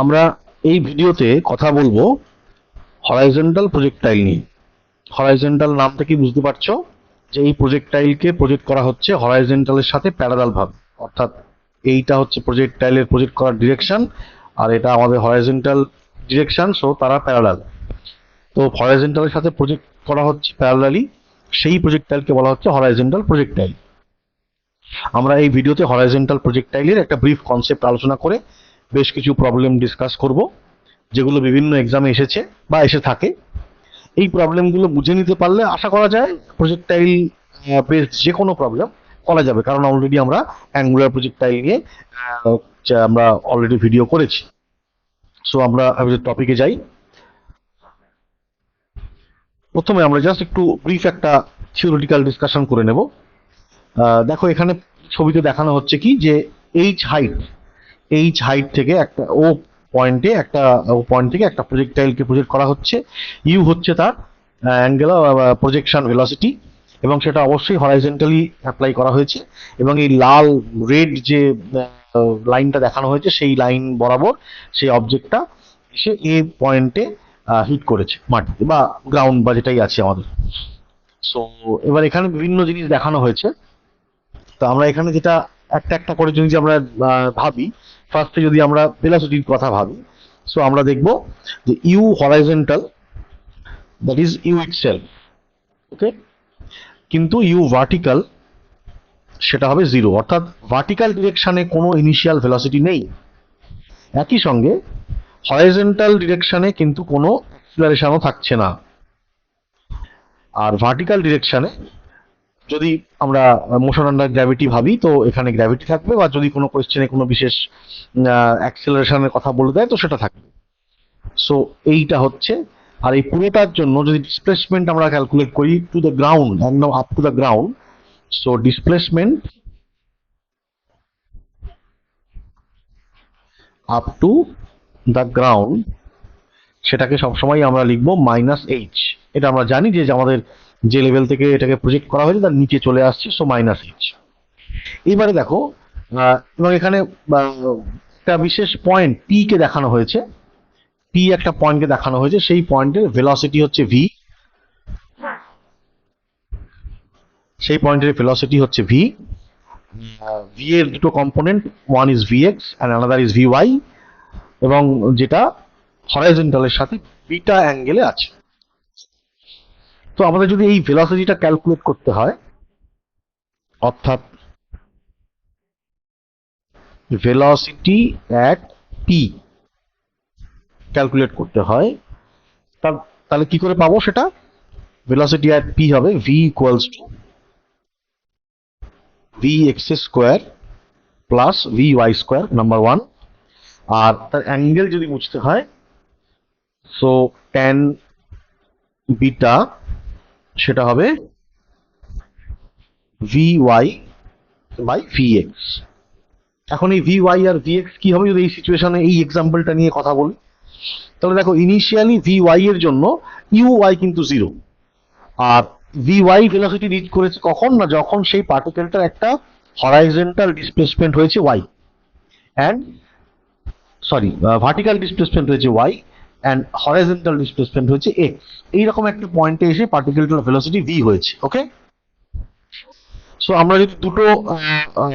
আমরা এই ভিডিওতে কথা বলবো হরাইজন্টাল প্রজেক্টাইল নিয়ে। হরাইজন্টাল নাম থেকে বুঝতে পারছো যে এই প্রজেক্টাইলকে প্রজেক্ট করা হচ্ছে হরাইজন্টালের সাথে প্যারালাল ভাবে, অর্থাৎ এইটা হচ্ছে প্রজেক্টাইলের প্রজেক্ট করার ডিরেকশন আর এটা আমাদের হরাইজন্টাল ডিরেকশন, সো তারা প্যারালাল। তো হরাইজন্টালের সাথে প্রজেক্ট করা হচ্ছে প্যারালালি, সেই প্রজেক্টাইলকে বলা হচ্ছে হরাইজন্টাল প্রজেক্টাইল। আমরা এই ভিডিওতে হরাইজন্টাল প্রজেক্টাইলের একটা ব্রিফ কনসেপ্ট আলোচনা করে বেশ কিছু প্রবলেম ডিসকাস করব, যেগুলো বিভিন্ন এক্সামে এসেছে বা এসে থাকে। এই প্রবলেমগুলো বুঝে নিতে পারলে আশা করা যায় প্রজেক্টাইল বেসড যে কোনো প্রবলেম করা যাবে, কারণ অলরেডি আমরা অ্যাঙ্গুলার প্রজেক্টাইল নিয়ে আমরা অলরেডি ভিডিও করেছি। সো আমরা টপিকে যাই। প্রথমে আমরা জাস্ট একটু ব্রিফ একটা থিওরিটিক্যাল ডিসকাশন করে নেব। দেখো এখানে ছবিতে দেখানো হচ্ছে কি যে এইচ হাইট থেকে একটা পয়েন্ট থেকে একটা প্রজেক্টাইলকে প্রজেক্ট করা হচ্ছে। ইউ হচ্ছে তার অ্যাঙ্গুলার প্রজেকশন ভেলোসিটি, এবং সেটা অবশ্যই হরাইজন্টালি অ্যাপ্লাই করা হয়েছে। এবং এই লাল রেড যে লাইনটা দেখানো হয়েছে সেই লাইন বরাবর সেই অবজেক্টটা এসে এ পয়েন্টে হিট করেছে মাটিতে বা গ্রাউন্ড বা যেটাই আছে আমাদের। সো এবার এখানে বিভিন্ন জিনিস দেখানো হয়েছে। তো আমরা এখানে যেটা একটা একটা করে যদি আমরা ভাবি, ফার্স্টে যদি আমরা ভেলোসিটির কথা ভাবি, সো আমরা দেখব যে u horizontal, that is u itself, okay, কিন্তু ইউ ভার্টিক্যাল সেটা হবে জিরো, অর্থাৎ ভার্টিক্যাল ডিরেকশনে কোনো ইনিশিয়াল ভেলোসিটি নেই। একই সঙ্গে হরাইজন্টাল ডিরেকশনে কিন্তু কোনো অ্যাক্সিলারেশনও থাকছে না। আর ভার্টিক্যাল ডিরেকশনে যদি আমরা মোশন আন্ডার গ্র্যাভিটি ভাবি, তো এখানে গ্র্যাভিটি থাকবে, বা যদি কোনো কোয়েশ্চেনে কোনো বিশেষ অ্যাক্সেলারেশনের কথা বলে দেয় তো সেটা থাকবে। সো এইটা হচ্ছে, আর এই পুরোটার জন্য যদি ডিসপ্লেসমেন্ট আমরা ক্যালকুলেট করি টু দ্য গ্রাউন্ড, একদম up to the ground, so displacement up to the ground সেটাকে সবসময় আমরা লিখবো মাইনাস এইচ। এটা আমরা জানি যে আমাদের যে লেভেল থেকে এটাকে প্রজেক্ট করা হয়েছে তার নিচে চলে আসছে, সো মাইনাস এইচ। এবারে দেখো, এবং এখানে একটা বিশেষ পয়েন্ট পি কে দেখানো হয়েছে, পি একটা পয়েন্টকে দেখানো হয়েছে, সেই পয়েন্টের ভেলোসিটি হচ্ছে ভি, সেই পয়েন্টের ভেলোসিটি হচ্ছে ভি। ভি এর দুটো component, one is V X and another is V Y, এবং যেটা হরাইজন্টালের সাথে বিটা অ্যাঙ্গেলে আছে। তো আমাদের যদি এই ভেলোসিটিটা ক্যালকুলেট করতে হয়, অর্থাৎ ভেলোসিটি অ্যাট পি ক্যালকুলেট করতে হয়, তাহলে কি করে পাবো সেটা? ভেলোসিটি অ্যাট পি হবে v equals to V x square plus V Y square, number one. আর তার অ্যাঙ্গেল যদি বুঝতে হয়, সো ট্যান বিটা সেটা হবে V Y by V X. এখন এই ভি ওয়াই আর ভি এক্স কি হবে যদি এই সিচুয়েশনে এই এক্সাম্পলটা নিয়ে কথা বলি? তাহলে দেখো ইনিশিয়ালি ভি ওয়াই এর জন্য ইউ ওয়াই কিন্তু জিরো, আর ভি ওয়াই ভেলোসিটি রিচ করেছে কখন না, যখন সেই পার্টিকেলটার একটা হরাইজন্টাল ডিসপ্লেসমেন্ট হয়েছে Y, and sorry vertical displacement হয়েছে ওয়াই অ্যান্ড হরাইজন্টাল ডিসপ্লেসমেন্ট হয়েছে এক্স। এইরকম একটা পয়েন্টে এসে পার্টিকেলটার ভেলোসিটি ভি হয়েছে, ওকে। সো আমরা যদি দুটো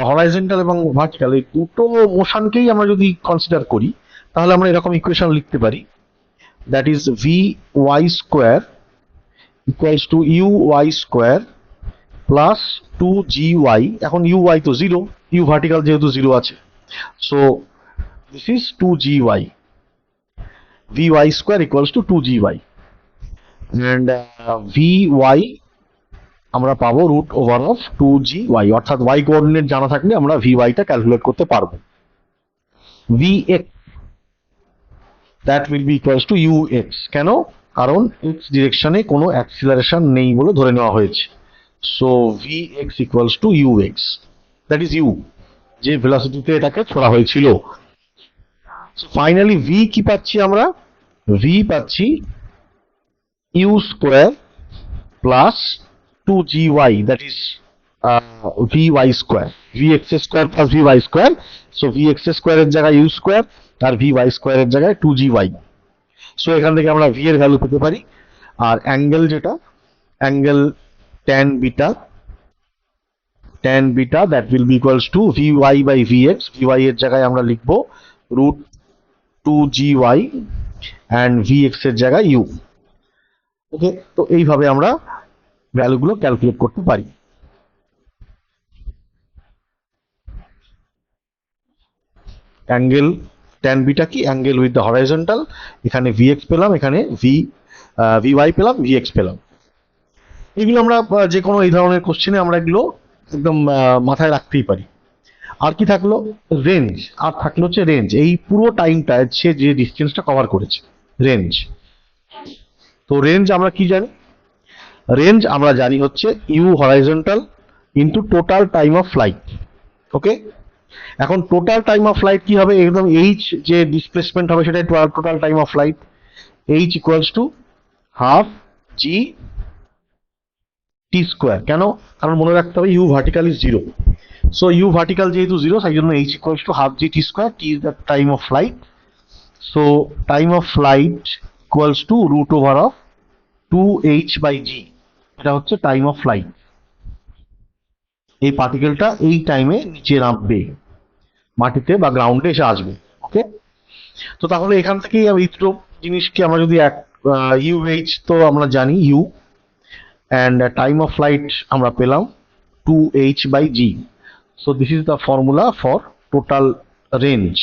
হরাইজন্টাল এবং ভার্টিক্যাল এই দুটো মোশনকেই আমরা যদি কনসিডার করি, তাহলে আমরা এরকম ইকুয়েশন লিখতে পারি, that is V Y square equals to U Y square plus two G Y. এখন ইউ ওয়াই তো জিরো, ইউ ভার্টিক্যাল যেহেতু জিরো আছে, so this is two G Y, V Y square equals to two G Y, and V Y আমরা পাবো root over of two G Y, অর্থাৎ Y coordinate জানা থাকলে আমরা V ওয়াইটা ক্যালকুলেট করতে পারবো। V X that will be equals to U x, কেন? কারণ এক্স ডিরেকশনে কোনো অ্যাক্সিলারেশন নেই বলে ধরে নেওয়া হয়েছে। So V X equals to U X, that is U, যে ভেলোসিটিতে এটাকে ছোড়া হয়েছিল। ফাইনালি ভি কি পাচ্ছি আমরা? ভি পাচ্ছি U square plus two G Y, that is V Y square, V x square plus V Y square. So V X স্কোয়ারের জায়গায় ইউ স্কোয়ার, আর ভি ওয়াই স্কোয়ারের জায়গায় 2GY। সো এখান থেকে আমরা ভি এর ভ্যালু পেতে পারি। আর অ্যাঙ্গেল যেটা, angle tan beta that will be equals to Vy by Vx। Vy এর জায়গায় আমরা লিখবো √2GY and Vx এর জায়গায় u। ওকে, তো এইভাবে আমরা ভ্যালুগুলো ক্যালকুলেট করতে পারি। অ্যাঙ্গেল tan বিটা কি, অ্যাঙ্গেল উইথ দ্য হরাইজন্টাল। এখানে Vx পেলাম, এখানে Vy পেলাম, Vx পেলাম। এগুলো আমরা যে কোনো এই ধরনের কোশ্চেনে আমরা এগুলো একদম মাথায় রাখতেই পারি। আর কি থাকলো, রেঞ্জ। আর থাকলো হচ্ছে রেঞ্জ। এই পুরো টাইমটা সে যে ডিস্টেন্সটা কভার করেছে, রেঞ্জ। তো রেঞ্জ আমরা কি জানি, রেঞ্জ আমরা জানি হচ্ছে u horizontal into total time of flight. Okay, এখন টোটাল টাইম অফ ফ্লাইট কি হবে, একদম এইচ যে ডিসপ্লেসমেন্ট হবে সেটা total time of flight, H equals to half G T square. কেন, কারণ মনে রাখতে হবে U vertical is 0। So U vertical যেহেতু 0, সেই জন্য H equals to half G T square. T is the time of flight. So time of flight equals to √ওভার of 2h/g। এটা হচ্ছে টাইম অফ ফ্লাইট। এই পার্টিকেলটা এই টাইমে নিচে নামবে, মাটিতে বা গ্রাউন্ডে এসে আসবে। ওকে, তো তাহলে এখান থেকেই এই দুটো জিনিসকে আমরা যদি ইউএইচ তো আমরা জানি U, and time of flight আমরা পেলাম 2h/g। So this is the formula for total range.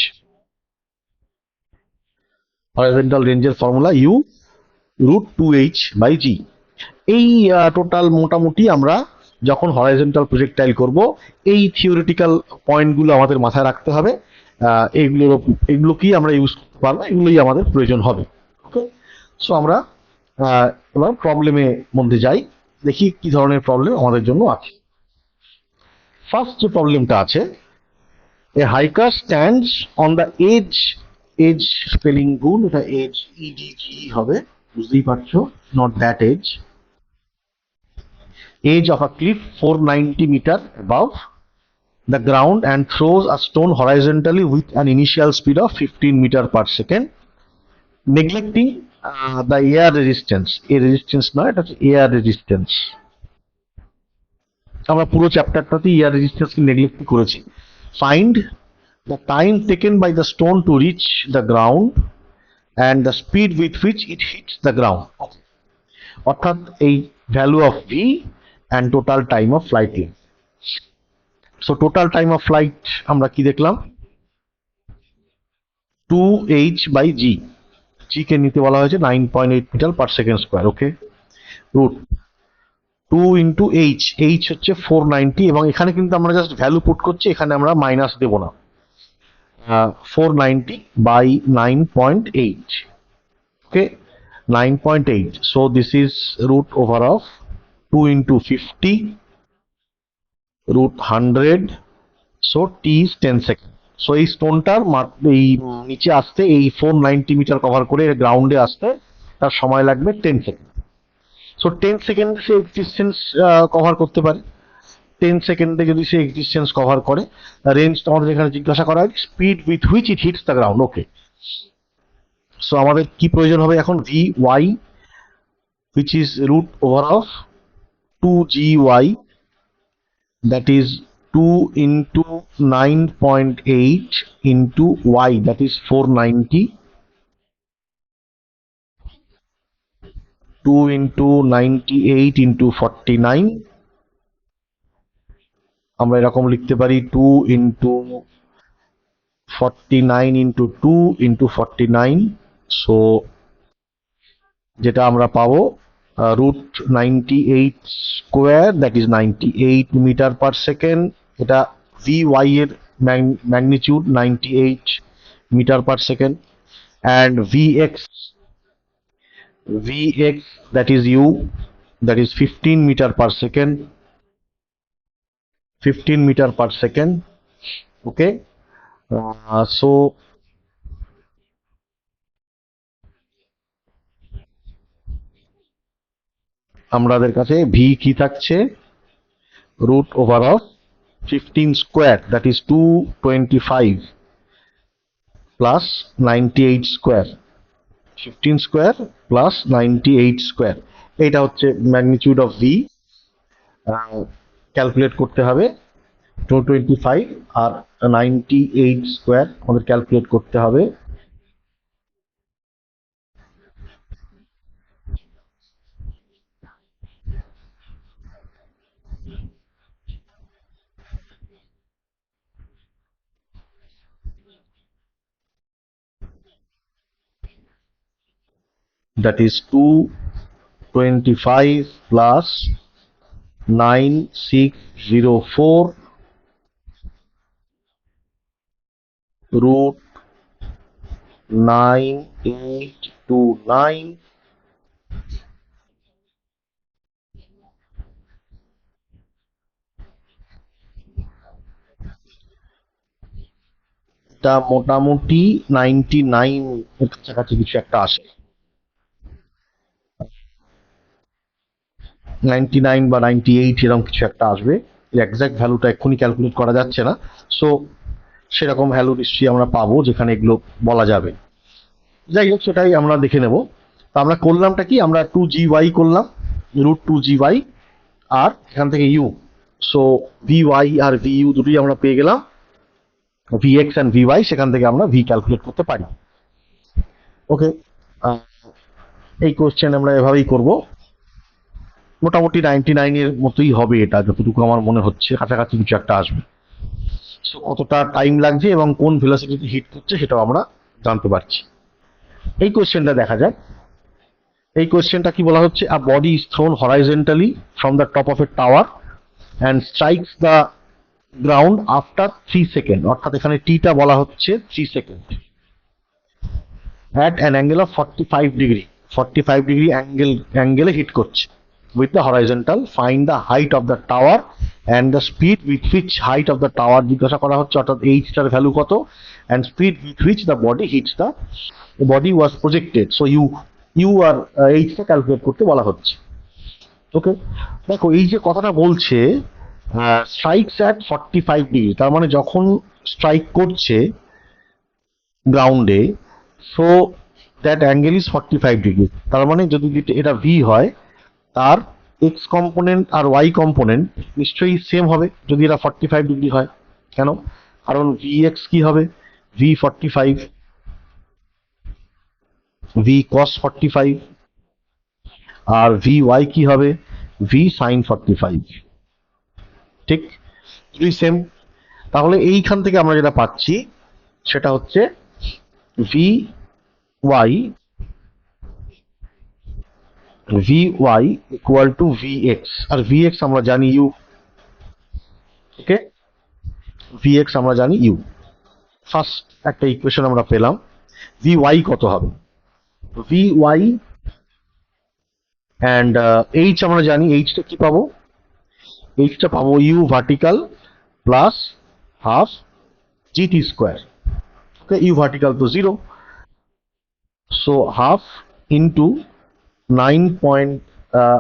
Horizontal রেঞ্জের ফর্মুলা ইউ √2h/g। এই টোটাল মোটামুটি আমরা যখন হরাইজন্টাল প্রজেক্টাইল করব, এই থিওরিটিক্যাল পয়েন্টগুলো আমাদের মাথায় রাখতে হবে। এগুলো কি আমরা ইউজ করতে পারবো, এগুলোই আমাদের প্রয়োজন হবে। ওকে, সো আমরা এবার প্রবলেমের মধ্যে যাই, দেখি কি ধরনের প্রবলেম আমাদের জন্য আছে। ফার্স্ট যে প্রবলেমটা আছে, a hiker stands on the edge, edge spelling ভুল, এটা এজ ইডিজি হবে, বুঝতেই পারছো, not that edge. Edge of a cliff 490 meter above the ground and throws a stone horizontally with an initial speed of 15 meter per second, neglecting the air resistance। air resistance নয়, এটা হচ্ছে air resistance। আমরা পুরো চ্যাপ্টারটাতে air resistance কে neglect করেছি। Find the time taken by the stone to reach the ground and the speed with which it hits the ground. অর্থাৎ এই value of V and total time of flight length. So total time of flight আমরা কি দেখলাম, 2h/g। g কে নিতে বলা হয়েছে 9.8 metre per second square. ওকে, root 2 into h, h হচ্ছে 490, এবং এখানে কিন্তু আমরা জাস্ট ভ্যালু পুট করছি, এখানে আমরা মাইনাস দেব না। 490/9.8। ওকে, 9.8। so this is √ওভার of 2 into 50 √100। so t is 10 second. So এই স্টোনটার এই নিচে আসতে, এই 490 মিটার কভার করে গ্রাউন্ডে আসতে তার সময় লাগবে 10 সেকেন্ড। সো 10 সেকেন্ডে সে এক্সিস্টেন্স কভার করতে পারে। 10 সেকেন্ডে যদি সে এক্সিস্টেন্স কভার করে, রেঞ্জটা আমাদের এখানে জিজ্ঞাসা করা হয় speed with which it hits the ground. Okay, so আমাদের কি প্রয়োজন হবে এখন, ভি ওয়াই which is √ওভার of 2GY, that is 2 into 9.8 into Y, that is 490, 2 into 98 into 49। আমরা এরকম লিখতে পারি 2 into 49 into 2 into 49। সো যেটা আমরা পাবো √98 square, that is 98 metre per second. এটা VY এর magnitude 98 metre per second, and VX that is U, that is 15 metre per second, 15 metre per second. Okay, so আমাদের কাছে ভি কি থাকছে, √ওভার of 15 square, that is 225 plus 98 square, 15 square plus 98 square, এইটা হচ্ছে magnitude of V. Calculate করতে হবে 225 আর 98 square আমাদের ক্যালকুলেট করতে হবে that is 225 plus 9604 root 9829 টা মোটামুটি 99 এর কাছাকাছি কিছু একটা আসে, 99 বা 98 এরকম কিছু একটা আসবে। এক্সাক্ট ভ্যালুটা এক্ষুনি ক্যালকুলেট করা যাচ্ছে না, সো সেরকম ভ্যালু নিশ্চয়ই আমরা পাবো যেখানে এগুলো বলা যাবে। যাই হোক, সেটাই আমরা দেখে নেব। তো আমরা করলামটা কি, আমরা 2gy করলাম, √2gy, আর এখান থেকে ইউ, সো vy আর vu দুটোই আমরা পেয়ে গেলাম, vx অ্যান্ড vy, সেখান থেকে আমরা v ক্যালকুলেট করতে পারি। ওকে, এই কোশ্চেন আমরা এভাবেই করব। মোটামুটি 99 এর মতোই হবে, এটা যতটুকু আমার মনে হচ্ছে, কাছাকাছি কিছু একটা আসবে। সো কতটা টাইম লাগছে এবং কোন ভেলোসিটিতে হিট করছে সেটাও আমরা জানতে পারছি। এই কোশ্চেনটা দেখা যাক। এই কোশ্চেনটা কি বলা হচ্ছে, a body is thrown horizontally from the top of a tower and strikes the ground after 3 second, অর্থাৎ এখানে টিটা বলা হচ্ছে 3 second, at an angle of 45 degree, 45 degree অ্যাঙ্গেলে হিট করছে with the horizontal, find the height of the tower and the speed with which height of the tower জিজ্ঞাসা করা হচ্ছে, অর্থাৎ h টার ভ্যালু কত, and speed with which the body hits the body was projected, so u আর h টা calculate করতে বলা হচ্ছে। ওকে, দেখো এই যে কথাটা বলছে স্ট্রাইকস অ্যাট 45 ডিগ্রি, তার মানে যখন স্ট্রাইক করছে গ্রাউন্ডে, so that angle is 45 degree. তার মানে যদি এটা ভি হয়, তার এক্স কম্পোনেন্ট আর ওয়াই কম্পোনেন্ট নিশ্চয়ই সেম হবে যদি এটা 45 ডিগ্রি হয়। কেন? কারণ ভি এক্স কি হবে, ভি 45, ভি কস 45, আর ভি ওয়াই কি হবে, ভি সাইন 45। ঠিক, দুই সেম। তাহলে এইখান থেকে আমরা যেটা পাচ্ছি সেটা হচ্ছে V Y equal to V X, আর ভি এক্স আমরা জানি ইউ। ওকে, ভি এক্স আমরা জানি ইউ। ফার্স্ট একটা ইকুয়েশন আমরা পেলাম। ভি ওয়াই কত হবে, ভি ওয়াই অ্যান্ড এইচ আমরা জানি, এইচটা কি পাবো, এইচটা পাবো U vertical plus half GT square. Okay, U vertical তো 0, সো হাফ ইন্টু 9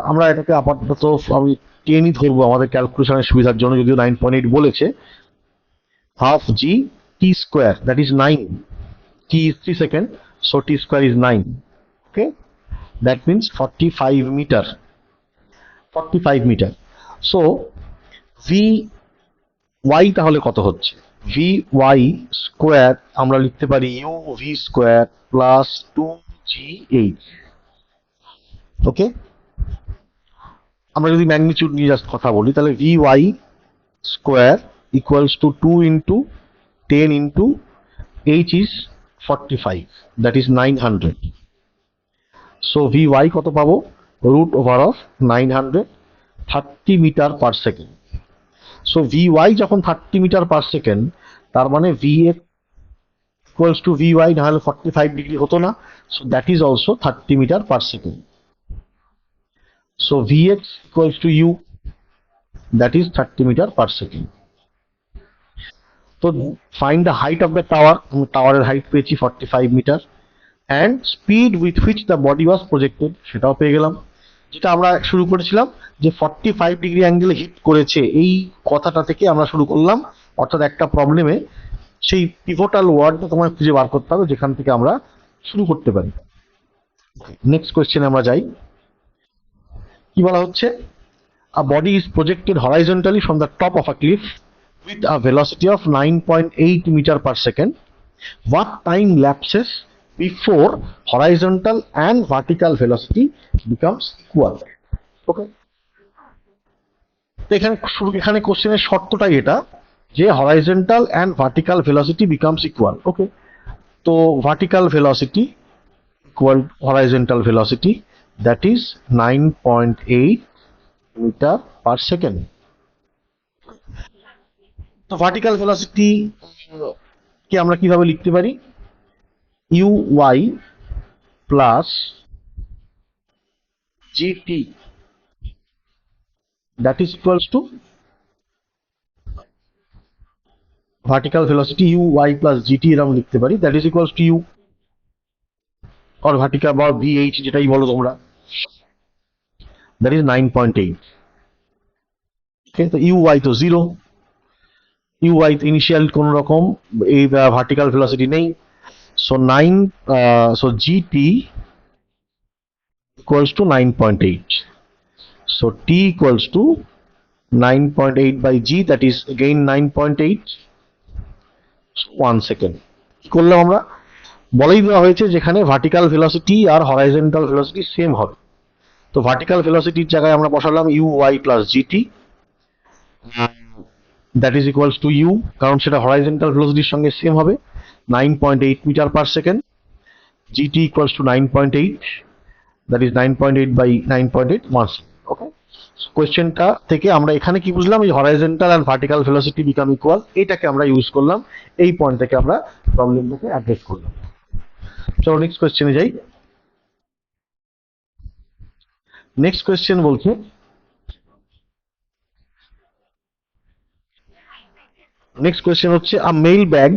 আমরা এটাকে আপাতত আমি 10ই ধরবো আমাদের ক্যালকুলেশনের সুবিধার জন্য, যদিও 9.8 বলেছে। Half G T square, that is 9, t is 3 seconds, so t square is 9. Okay, that means 45 meter, 45 meter. So V Y তাহলে কত হচ্ছে, ভি ওয়াই স্কোয়ার আমরা লিখতে পারি U V square plus 2g8। Okay, আমরা যদি ম্যাগনিটিউড নিয়ে just কথা বলি, তাহলে V Y square equals to 2 into 10 into h is 45, that is 900. So vy কত পাবো, root over of 900, 30 metre per second. So vy যখন 30 মিটার পার সেকেন্ড, তার মানে vx ইকুয়ালস টু vy, না হলে 45 ডিগ্রি হতো না, so that is also 30 metre per second. So vx equals to u, that is 30 metre per second. তো find the height of the tower, টাওয়ারের height পেয়েছি 45 metre, and speed with which the body was projected, সেটাও পেয়ে গেলাম। যেটা আমরা শুরু করেছিলাম যে 45 ডিগ্রি অ্যাঙ্গেলে হিট করেছে, এই কথাটা থেকে আমরা শুরু করলাম। অর্থাৎ একটা প্রবলেমে সেই পিভটাল ওয়ার্ডটা তোমায় খুঁজে বার করতে হবে যেখান থেকে আমরা শুরু করতে পারি। নেক্সট কোয়েশ্চেনে আমরা যাই। কি বলা হচ্ছে? A body is projected horizontally from the top of a cliff with a velocity of 9.8 meter per second. What time lapses before horizontal and vertical velocity becomes equal? Okay. তো এখানে কোশ্চেনের শর্তটাই এটা যে horizontal and vertical velocity becomes equal. Okay, তো vertical velocity equal horizontal velocity, that is 9.8 metre per second. তো vertical velocity কে আমরা কিভাবে লিখতে পারি? U Y plus GT, that is equals to vertical velocity U Y plus GT এরকম লিখতে পারি, that is equals to U or vertical বা ভিএইচ যেটাই বলো তোমরা, দ্যাট ইজ 9.8। ওকে, তো ইউ ওয়াই তো জিরো, ইউ ওয়াই ইনিশিয়াল কোন রকম এই ভার্টিক্যাল ভেলোসিটি নেই, so so GT equals to 9.8, so t equals to 9.8 by g, that is again 9.8, so 1 second। কি করলাম আমরা? বলেই দেওয়া হয়েছে যেখানে ভার্টিক্যাল ভেলোসিটি আর হরাইজন্টাল ভেলোসিটি সেম হবে, তো ভার্টিক্যাল ভেলোসিটির জায়গায় আমরা বসালাম U Y plus GT, that is equals to U, কারণ সেটা হরাইজন্টাল ভেলোসিটির সঙ্গে সেম হবে 9.8 metre per second, GT equals to 9.8, that is 9.8 by 9.8 1 second। Okay, কোয়েশ্চেনটা থেকে আমরা এখানে কি বুঝলাম? এই horizontal and vertical velocity become equal, এটাকে আমরা ইউজ করলাম, এই পয়েন্ট থেকে আমরা প্রবলেমটাকে অ্যাড্রেস করলাম। চলো নেক্সট কোয়েশ্চেনে যাই। নেক্সট কোয়েশ্চেন বলছে নেক্সট কোয়েশ্চেন হচ্ছে a mail bag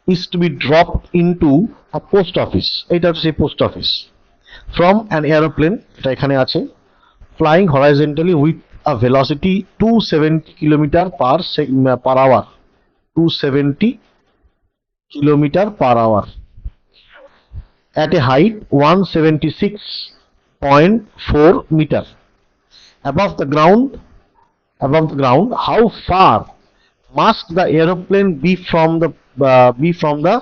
is to be dropped into a post office, এটা হচ্ছে সেই post office, from an aeroplane, এটা এখানে আছে, flying horizontally with a velocity 270 kilometer per hour, 270 kilometer per hour at a height 176.4 meter above the ground. How far must the aeroplane be from the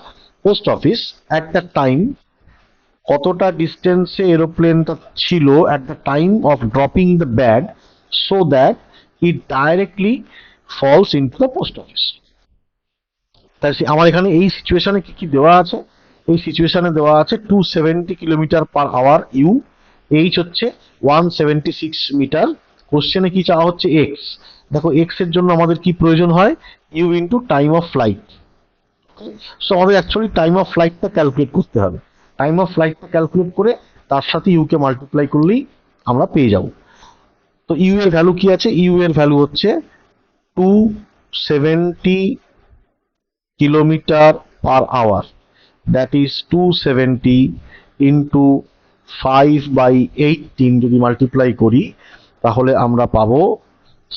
post office at the time? কতটা ডিস্টেন্সে এরোপ্লেনটা ছিল at the time of dropping the bag so that it directly falls into the post office? তাই আমার এখানে এই সিচুয়েশনে কি কি দেওয়া আছে? এই সিচুয়েশনে দেওয়া আছে 270 kilometre per hour U, H হচ্ছে 176 মিটার, কোশ্চেনে কি চাওয়া হচ্ছে এক্স। দেখো এক্স এর জন্য আমাদের কি প্রয়োজন হয়? U into time of flight. So আমাদের অ্যাকচুয়ালি টাইম অফ ফ্লাইটটা ক্যালকুলেট করতে হবে, টাইম অফ ফ্লাইটটা ক্যালকুলেট করে তার সাথে ইউ কে মাল্টিপ্লাই করলেই আমরা পেয়ে যাব। তো ইউ এর ভ্যালু কি আছে? ইউ এর ভ্যালু হচ্ছে 270 kilometre per hour, that is 270 into 5/18 যদি মাল্টিপ্লাই করি তাহলে আমরা পাবো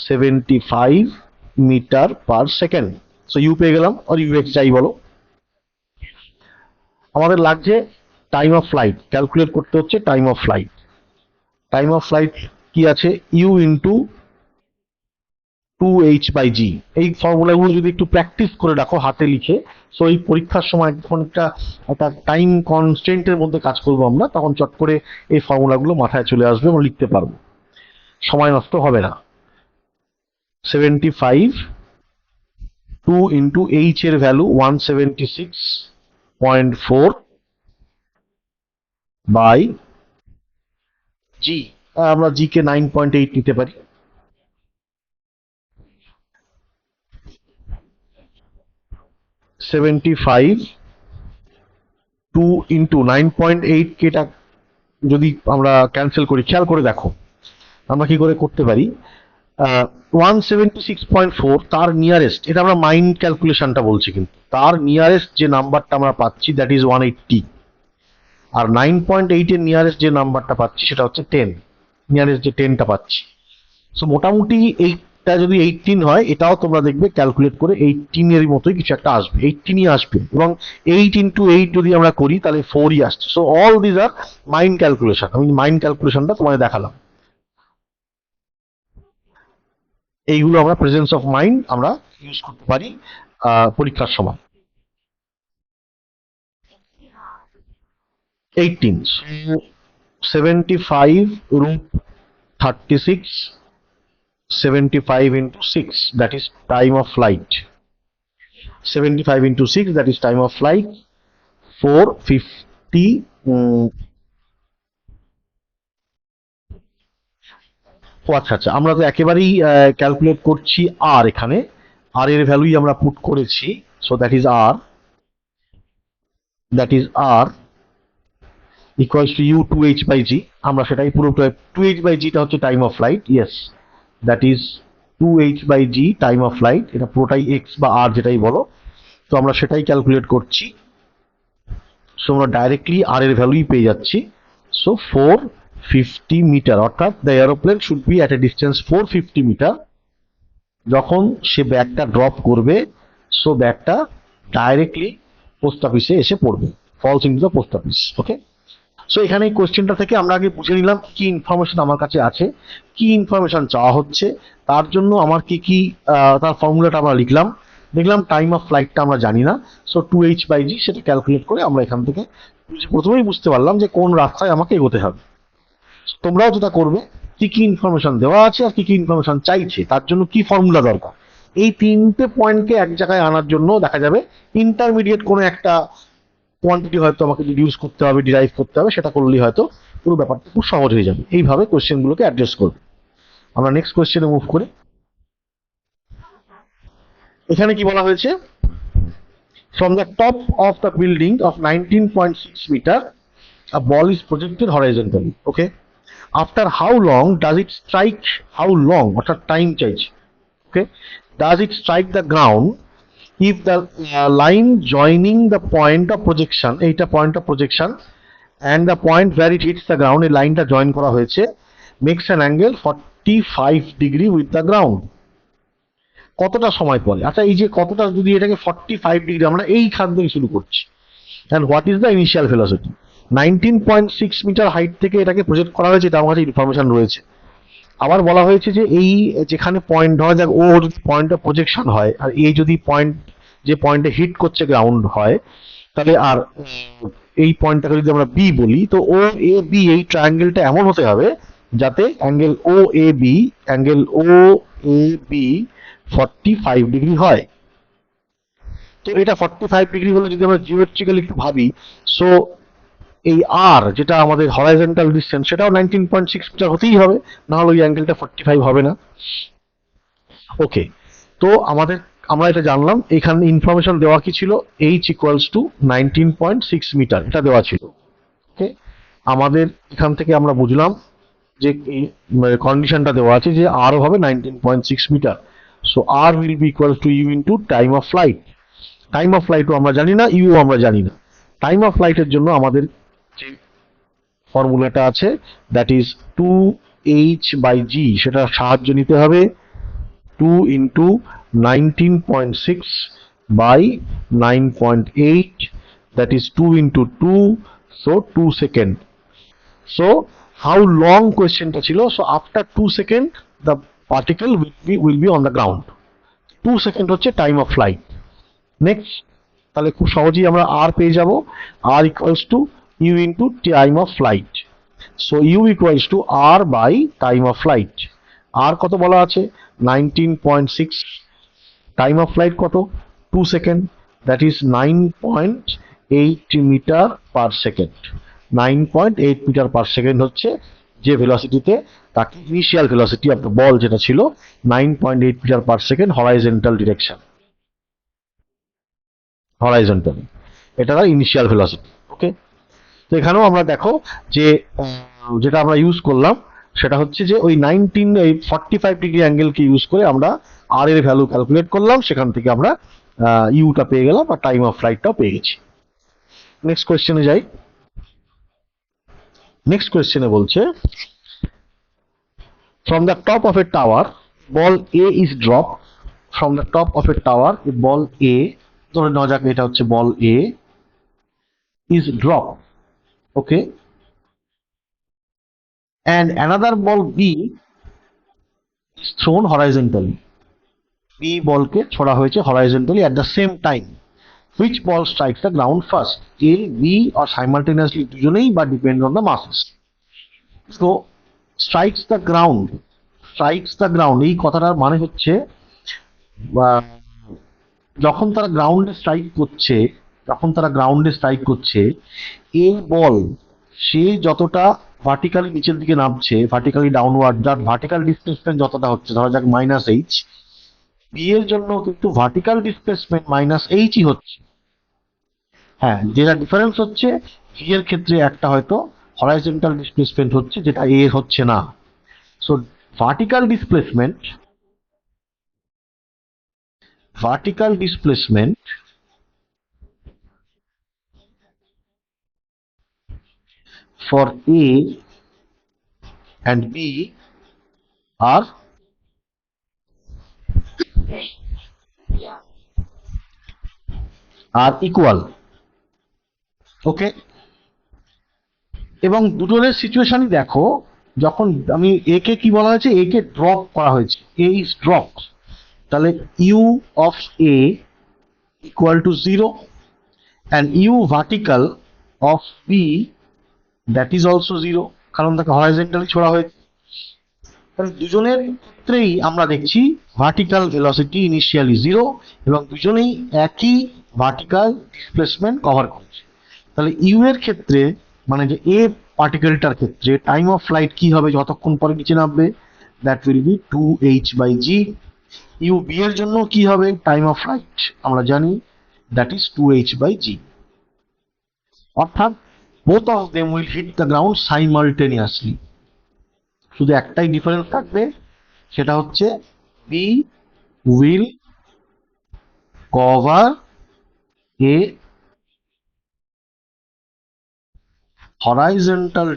75 metre per second. So U পেয়ে গেলাম, আর ইউ এক্স যাই বলো। আমাদের লাগছে টাইম অফ ফ্লাইট, ক্যালকুলেট করতে হচ্ছে time of flight. Time of flight কি আছে? U into 2h/g। এই ফর্মুলাগুলো যদি একটু প্র্যাকটিস করে রাখো হাতে লিখে, সো এই পরীক্ষার সময় যখন একটা টাইম কনস্ট্রেন্টের মধ্যে কাজ করবো আমরা, তখন চট করে এই ফর্মুলাগুলো মাথায় চলে আসবে, আমরা লিখতে পারবো, সময় নষ্ট হবে না। 75, 2 ইন্টু এইচ এর ভ্যালু 176.4 বাই জি, আমরা জি কে 9.8 নিতে পারি। 75 2 ইন্টু 9.8 কেটা যদি আমরা ক্যান্সেল করি, খেয়াল করে দেখো আমরা কি করে করতে পারি। 176.4 তার নিয়ারেস্ট, এটা আমরা মাইন্ড ক্যালকুলেশনটা বলছি, কিন্তু তার নিয়ারেস্ট যে নাম্বারটা আমরা পাচ্ছি দ্যাট ইজ 180, আর 9.8 এর নিয়ারেস্ট যে নাম্বারটা পাচ্ছি সেটা হচ্ছে 10, নিয়ারেস্ট যে 10টা পাচ্ছি। সো মোটামুটি এই এটা যদি 18 হয়, এটাও তোমরা দেখবে ক্যালকুলেট করে 18 এর মতোই কিছু একটা আসবে, 18ই আসবে। এবং 8 ইন্টু 8 যদি আমরা করি তাহলে 4ই আসছে। So all these are mind calculation. আমি মাইন্ড ক্যালকুলেশনটা তোমাদের দেখালাম। এইগুলো আমরা প্রেজেন্স অফ মাইন্ড আমরা ইউজ করতে পারি পরীক্ষার সময়। 18, so 75 root 36, 75 into 6, that is time of flight. 75 into 6, that is time of flight. 450, ও আচ্ছা আচ্ছা, আমরা তো একেবারেই ক্যালকুলেট করছি আর, এখানে আর এর ভ্যালুই আমরা পুট করেছি। So that is R, that is R equals to U 2h by G. আমরা সেটাই পুরোটা 2h বাই জিটা হচ্ছে time of flight. Yes, that is 2h by G time of flight. এটা পুরোটাই এক্স বা আর যেটাই বলো, তো আমরা সেটাই ক্যালকুলেট করছি। সো আমরা ডাইরেক্টলি আর এর ভ্যালুই পেয়ে যাচ্ছি। সো 450 মিটার, অর্থাৎ the aeroplane should be at a distance 450 metre যখন সে ব্যাগটা ড্রপ করবে। সো ব্যাগটা ডাইরেক্টলি পোস্ট অফিসে এসে পড়বে, falls into the post office. Okay, so এখানে এই কোশ্চেনটা থেকে আমরা আগে বুঝে নিলাম কি ইনফরমেশন আমার কাছে আছে, কি ইনফরমেশন চাওয়া হচ্ছে, তার জন্য আমার কি কি তার ফর্মুলাটা আমরা লিখলাম। দেখলাম টাইম অফ ফ্লাইটটা আমরা জানি না, সো 2h বাই জি সেটা ক্যালকুলেট করে আমরা এখান থেকে প্রথমেই বুঝতে পারলাম যে কোন রাস্তায় আমাকে এগোতে হবে। তোমরাও যেটা করবে, কি কি ইনফরমেশন দেওয়া আছে আর কি কি ইনফরমেশন চাইছে, তার জন্য কি ফর্মুলা দরকার, এই তিনটে পয়েন্টকে এক জায়গায় আনার জন্য দেখা যাবে ইন্টারমিডিয়েট কোনো একটা কোয়ান্টিটি হয়তো আমাকে ডিডিউস করতে হবে, ডিরাইভ করতে হবে, সেটা করলেই হয়তো পুরো ব্যাপারটা খুব সহজ হয়ে যাবে। এইভাবে কোয়েশ্চেনগুলোকে অ্যাড্রেস করবে। আমরা নেক্সট কোয়েশ্চেনে মুভ করি। এখানে কি বলা হয়েছে, from the top of the building of 19.6 metre a ball is projected horizontally. Okay, after how long does it strike, how long অর্থাৎ টাইম চাইছে। Okay, does it strike the ground if the line joining the point of projection, এইটা point of projection, and the point where it hits the ground, এই লাইনটা join করা হয়েছে, makes an angle 45 degree with the ground, কতটা সময় পরে। আচ্ছা, এই যে কতটা, যদি এটাকে 45 ডিগ্রি, আমরা এইখান থেকে শুরু করছি, and what is the initial velocity, 19.6 metre height থেকে এটাকে প্রজেক্ট করা হয়েছে, এটা আমার কাছে ইনফরমেশন রয়েছে। আবার বলা হয়েছে যে এই যেখানে পয়েন্ট, ধরা যাক ও পয়েন্ট অফ প্রজেকশন হয়, আর এই যদি পয়েন্ট, যে পয়েন্টে হিট করছে গ্রাউন্ড হয়, তাহলে আর এই পয়েন্টটাকে যদি আমরা বি বলি, তো ও এ বি এই ট্রায়াঙ্গেলটা এমন হতে হবে যাতে angle O A B, angle O A B 45 degree হয়। তো এটা 45 ডিগ্রি হলে যদি আমরা জিওমেট্রিক্যালি একটু ভাবি, সো এই আর যেটা আমাদের হরাইজন্টাল ডিসটেন্স, সেটাও 19.6 মিটার হতেই হবে, না হলে ওই অ্যাঙ্গেলটা 45 হবে না। ওকে, তো আমরা এটা জানলাম, এখানে ইনফরমেশন দেওয়া কি ছিল, এইচ ইকুয়ালস টু 19.6 মিটার, এটা দেওয়া ছিল। ওকে, আমাদের এখান থেকে আমরা বুঝলাম যে কন্ডিশনটা দেওয়া আছে যে আর হবে 19.6 metre. So R will be equals to U into time of flight. Time of ফ্লাইটও আমরা জানি না, ইউ আমরা জানি না। টাইম অফ ফ্লাইটের জন্য আমাদের যে ফর্মুলাটা আছে, দ্যাট ইজ 2h বাই জি, সেটা সাহায্য নিতে হবে। 2 into 19.6 by 9.8, that is 2 into 2, so 2 second. So how long কোয়েশ্চেনটা ছিল, so after 2 second the particle will be on the ground. 2 second হচ্ছে টাইম অফ ফ্লাইট। নেক্সট, তাহলে খুব সহজেই আমরা আর পেয়ে যাব, R equals to U into time of flight. So U equals to R by time of flight. R কত বলা আছে, 19.6, টাইম অফ ফ্লাইট কত, 2 second, that is 9.8 metre per second. 9.8 metre per second হচ্ছে যে ভেলোসিটিতে তাকে initial velocity of the ball যেটা ছিল 9.8 metre per second horizontal direction, horizontal, এটা তার ইনিশিয়াল ভেলোসিটি। ওকে, তো এখানেও আমরা দেখো যে যেটা আমরা ইউজ করলাম সেটা হচ্ছে যে ওই 45 ডিগ্রি অ্যাঙ্গেলকে ইউজ করে আমরা আর এর ভ্যালু ক্যালকুলেট করলাম, সেখান থেকে আমরা ইউটা পেয়ে গেলাম আর টাইম অফ ফ্লাইটটাও পেয়ে গেছি। নেক্সট কোয়েশ্চেনে যাই। নেক্সট কোয়েশ্চেনে বলছে, from the top of a tower ball A is dropped from the top of a tower. A ball A, ধরে নেওয়া যাক এটা হচ্ছে ball A, is dropped. Okay, and another ball B is thrown horizontally. B বলকে ছোড়া হয়েছে horizontally at the same time. Which ball strikes the ground first? A, B or simultaneously দুজনেই বা depends on the masses. So strikes the ground. Strikes the ground এই কথাটার মানে হচ্ছে যখন তারা গ্রাউন্ডে স্ট্রাইক করছে এ বল সে যতটা ভার্টিক্যালি নিচের দিকে নামছে, ভার্টিক্যালি ডাউনওয়ার্ড, যার ভার্টিক্যাল ডিসপ্লেসমেন্ট যতটা হচ্ছে, ধরা যাক -h, বি এর জন্য কিন্তু ভার্টিক্যাল ডিসপ্লেসমেন্ট -hই হচ্ছে। হ্যাঁ, যেটা ডিফারেন্স হচ্ছে ভি এর ক্ষেত্রে একটা হয়তো হরাইজন্টাল ডিসপ্লেসমেন্ট হচ্ছে, যেটা এ হচ্ছে না। So vertical displacement for A and B are equal. ওকে, এবং দুটোর সিচুয়েশনই দেখো, যখন আমি এ কে কি বলা হয়েছে, এ কে ড্রপ করা হয়েছে, এ ইজ ড্রপ, তাহলে U of A equal to 0 and U vertical of B that is also 0, কারণ তাকে হরাইজন্টালি ছোড়া হয়েছে। তাহলে দুজনের ক্ষেত্রেই আমরা দেখছি ভার্টিক্যাল ভেলোসিটি ইনিশিয়ালি 0 এবং দুজনেই একই ভার্টিক্যাল ডিসপ্লেসমেন্ট কভার করছে। তাহলে ইউ এর ক্ষেত্রে, মানে যে এ পার্টিকেলটার ক্ষেত্রে টাইম অফ ফ্লাইট কি হবে যতক্ষণ পরে নিচে নামবে, that will be 2h/g। U B এর জন্য কি হবে টাইম অফ ফ্লাইট আমরা জানি, দ্যাট ইজ 2h/g। অর্থাৎ both of them will hit the ground simultaneously. শুধু একটাই ডিফারেন্স থাকবে, সেটা হচ্ছে B will cover a horizontal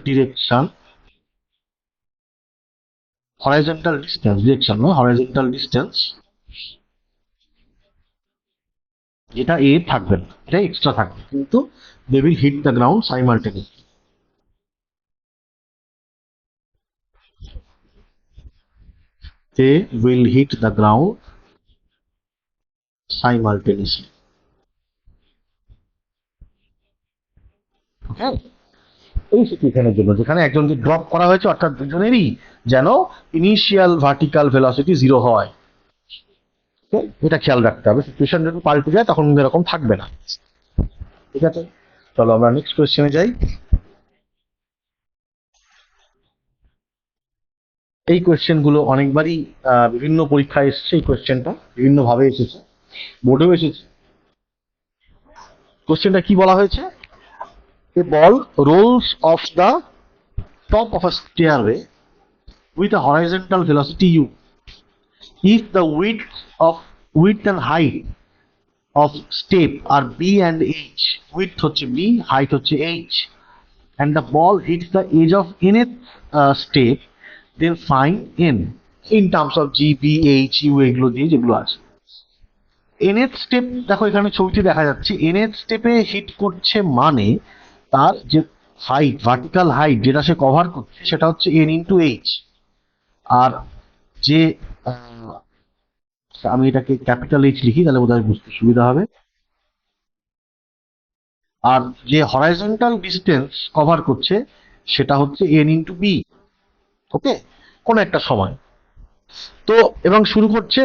distance, যেটা এ থাকবে না, এটা এক্সট্রা থাকবে, কিন্তু they will hit the ground simultaneously. They will hit the ground simultaneously. Okay, এই সিচুয়েশনের জন্য যেখানে একজনকে ড্রপ করা হয়েছে, অর্থাৎ দুজনেরই যেন ইনিশিয়াল ভার্টিক্যাল ভেলোসিটি 0 হয়, এটা খেয়াল রাখতে হবে। সিচুয়েশন যদি পাল্টে যায় তখন এরকম থাকবে না। ঠিক আছে, চলো আমরা নেক্সট কোয়েশ্চেনে যাই। এই কোয়েশ্চেন গুলো অনেকবারই বিভিন্ন পরীক্ষায় এসেছে, এই কোয়েশ্চেনটা বিভিন্ন ভাবে এসেছে, বোর্ডেও এসেছে। কোয়েশ্চেনটা কি বলা হয়েছে, a ball rolls off the top of a stairway with a horizontal velocity u. If the width and height of step are b and h, width হচ্ছে b, height হচ্ছে h, and the ball hits the edge of nth step, then find n in terms of g, b, h, u এগুলো দিয়ে যেগুলো আছে। nth step দেখো এখানে ছবিতে দেখা যাচ্ছে, nth স্টেপে হিট করছে মানে তার যে হাইট, ভার্টিক্যাল হাইট যেটা সে কভার করছে, সেটা হচ্ছে n ইন্টু h। আর যে আমি এটাকে ক্যাপিটাল এইচ লিখি, তাহলে বোধহয় বুঝতে সুবিধা হবে। আর যে হরাইজন্টাল ডিস্টেন্স কভার করছে সেটা হচ্ছে n ইন্টু বি। ওকে, কোন একটা সময়। তো এবং শুরু করছে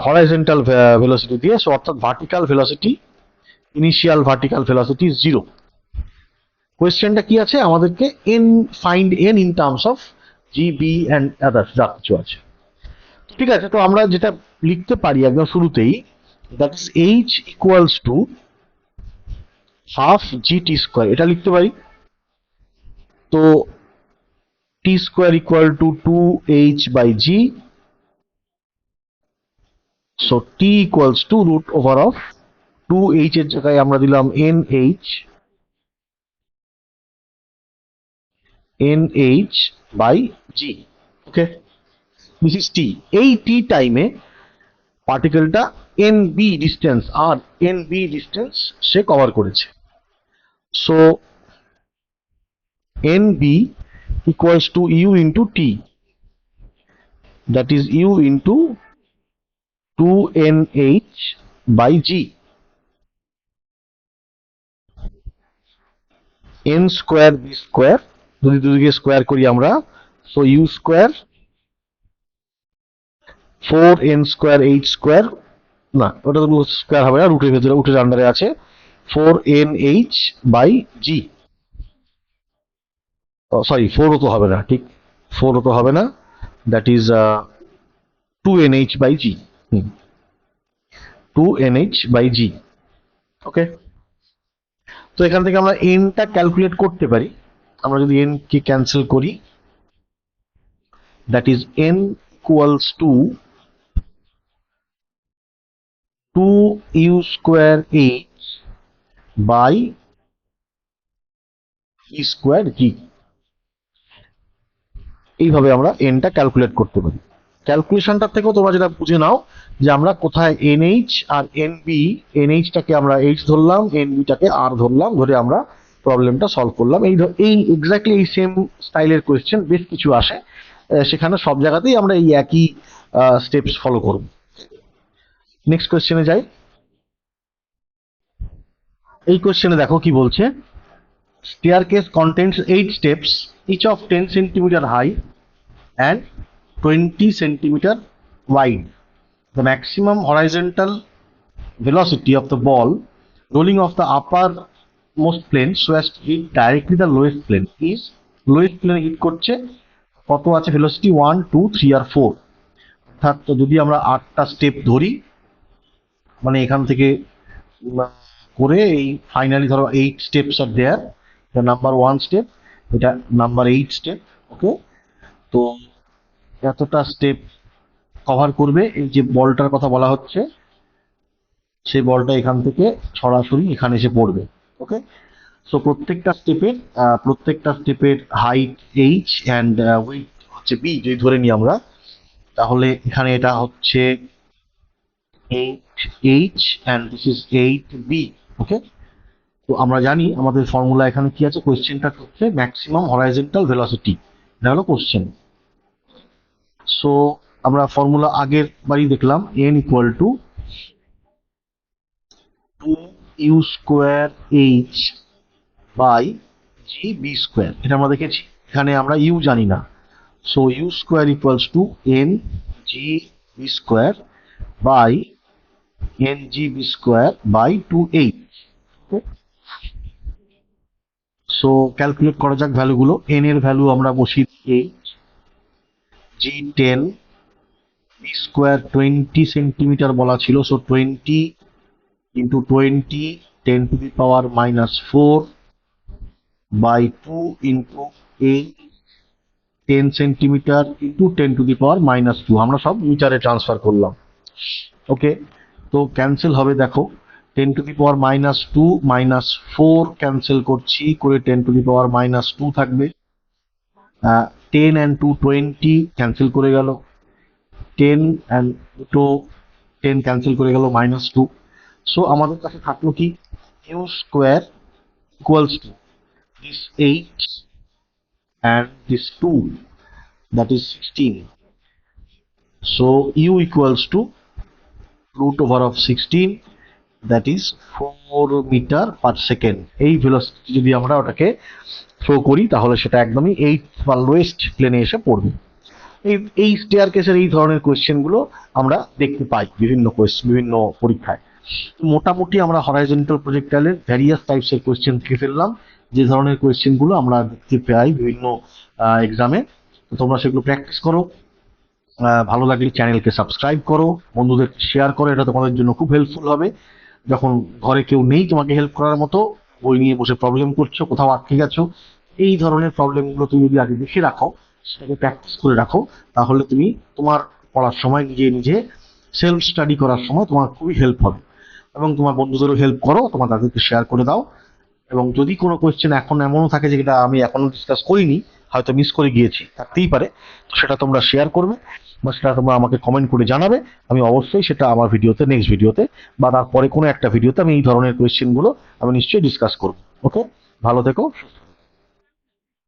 হরাইজন্টাল ভেলোসিটি দিয়ে, অর্থাৎ vertical velocity, initial vertical velocity 0। কোয়েশ্চেনটা কি আছে, আমাদেরকে find n in terms of G, B and others যা কিছু আছে। ঠিক আছে, তো আমরা যেটা লিখতে পারি একদম শুরুতেই, that is h equals to half G T square, এটা লিখতে পারি। তো T square equal to 2h/g, so T equals to root over of 2h এর জায়গায় আমরা দিলাম nh/g। Okay, this is T. এই টি টাইমে পার্টিকেলটা এন বি ডিস্টেন্স আর এন বি ডিস্টেন্স সে কভার করেছে। So N B equals to U into T, that is U into 2nh by G. N square B square, যদি দুদিকে square করি আমরা, so U square 4n square H square, না ওটা তো square হবে না, রুটের ভেতরে রুটের আন্ডারে আছে, 4nh বাই জি। সরি 4ও তো হবে না, ঠিক 4ও তো হবে না, that is 2nh by G. 2nh by G. Okay, তো এখান থেকে আমরা এনটা ক্যালকুলেট করতে পারি। আমরা যদি এন কে ক্যান্সেল করি, that is N equals to 2u square H by E square G. এইভাবে আমরা এনটা ক্যালকুলেট করতে পারি। ক্যালকুলেশনটার থেকেও তোমরা যেটা বুঝে নাও যে আমরা কোথায় এনএইচ আর এনবি, এনএইচটাকে আমরা এইচ ধরলাম, এনবিটাকে আর ধরলাম, ধরে আমরা প্রবলেমটা সলভ করলাম। এই এক্স্যাক্টলি এই সেম স্টাইলের কোয়েশ্চেন বেশ কিছু আসে, সেখানে সব জায়গাতেই আমরা এই একই স্টেপস ফলো করব। নেক্সট কোয়েশ্চেনে যাই। এই কোয়েশ্চেনে দেখো কি বলছে, staircase contains 8 steps, each of 10 centimeter high and 20 centimeter wide. The maximum horizontal velocity of the ball rolling off the uppermost plane so as to hit directly the lowest plane is, lowest plane hit করছে, কত আছে velocity 1 2 3 আর 4। অর্থাৎ যদি আমরা 8টা step ধরি, মানে এখান থেকে করে এই ফাইনালি ধরো 8 স্টেপস আর দেয়ার, এটা নাম্বার 1 স্টেপ, এটা নাম্বার 8 স্টেপ। ওকে, তো এতটা স্টেপ কভার করবে এই যে বলটার কথা বলা হচ্ছে, সেই বলটা এখান থেকে সরাসরি এখানে এসে পড়বে। ওকে, সো প্রত্যেকটা স্টেপের হাইট এইচ অ্যান্ড উইথ হচ্ছে বি যদি ধরে নিই আমরা, তাহলে এখানে এটা হচ্ছে 8h and this is 8b। ওকে, তো আমরা জানি আমাদের ফর্মুলা এখানে কি আছে, কোয়েশ্চেনটা হচ্ছে ম্যাক্সিমাম হরাইজন্টাল ভেলোসিটি, এটা হলো কোশ্চেন। সো আমরা ফর্মুলা আগের বারই দেখলাম, n equal to 2u square H by G B square, এটা আমরা দেখেছি। এখানে আমরা ইউ জানি না, so U square equals to N G B square by N G B square by 2h। So calculate করা যাক ভ্যালুগুলো। এন এর ভ্যালু আমরা বসিয়ে 8, জি 10, বি স্কোয়ার 20 সেন্টিমিটার বলা ছিল, so 20 into 20 10 to the power -4 by 2 into 8 10 centimetre into 10 to the power -2, আমরা সব মিটারে ট্রান্সফার করলাম। ওকে, তো ক্যান্সেল হবে, দেখো 10 টু দি পাওয়ার -2 -4 ক্যান্সেল করছি, করে 10 টু দি পাওয়ার -2 থাকবে, 10 and 2 20 ক্যান্সেল করে গেল, 10 and 2 10 ক্যান্সেল করে গেল -2। সো আমাদের কাছে থাকলো কি, U square equals to this 8 and this 2, that is 16. So u equals to root over of 16, that is 4 metre per second. এই ভেলোসিটি যদি আমরা ওটাকে থ্রো করি তাহলে সেটা একদমই 8 বা লোয়েস্ট প্লেনে এসে পড়বে। এই স্টেয়ারকেসের এই ধরনের কোয়েশ্চেনগুলো আমরা দেখতে পাই বিভিন্ন পরীক্ষায়। মোটামুটি আমরা হরাইজন্টাল প্রজেক্টাইলের ভ্যারিয়াস টাইপসের কোয়েশ্চেন থেকে ফেললাম, যে ধরনের কোয়েশ্চেনগুলো আমরা দেখতে পাই বিভিন্ন এক্সামে। তো তোমরা সেগুলো প্র্যাকটিস করো, ভালো লাগলে চ্যানেলকে সাবস্ক্রাইব করো, বন্ধুদের শেয়ার করো, এটা তোমাদের জন্য খুব হেল্পফুল হবে। যখন ঘরে কেউ নেই তোমাকে হেল্প করার মতো, বই নিয়ে বসে প্রবলেম করছো, কোথাও আটকে গেছো, এই ধরনের প্রবলেমগুলো তুমি যদি আগে দেখে রাখো, সেটাকে প্র্যাকটিস করে রাখো, তাহলে তুমি তোমার পড়ার সময় নিজে নিজে সেলফ স্টাডি করার সময় তোমার খুবই হেল্প হবে। এবং তোমার বন্ধুদেরও হেল্প করো, তোমার তাদেরকে শেয়ার করে দাও। এবং যদি কোনো কোয়েশ্চেন এখন এমনও থাকে যেটা আমি এখনো ডিসকাস করিনি, হয়তো মিস করে গিয়েছি, থাকতেই পারে। তো সেটা তোমরা শেয়ার করবে বা সেটা তোমরা আমাকে কমেন্ট করে জানাবে। আমি অবশ্যই সেটা আমার ভিডিওতে, নেক্সট ভিডিওতে বা তারপরে কোনো একটা ভিডিওতে আমি এই ধরনের কোয়েশ্চেনগুলো আমি নিশ্চয়ই ডিসকাস করবো। ওকে, ভালো থেকো।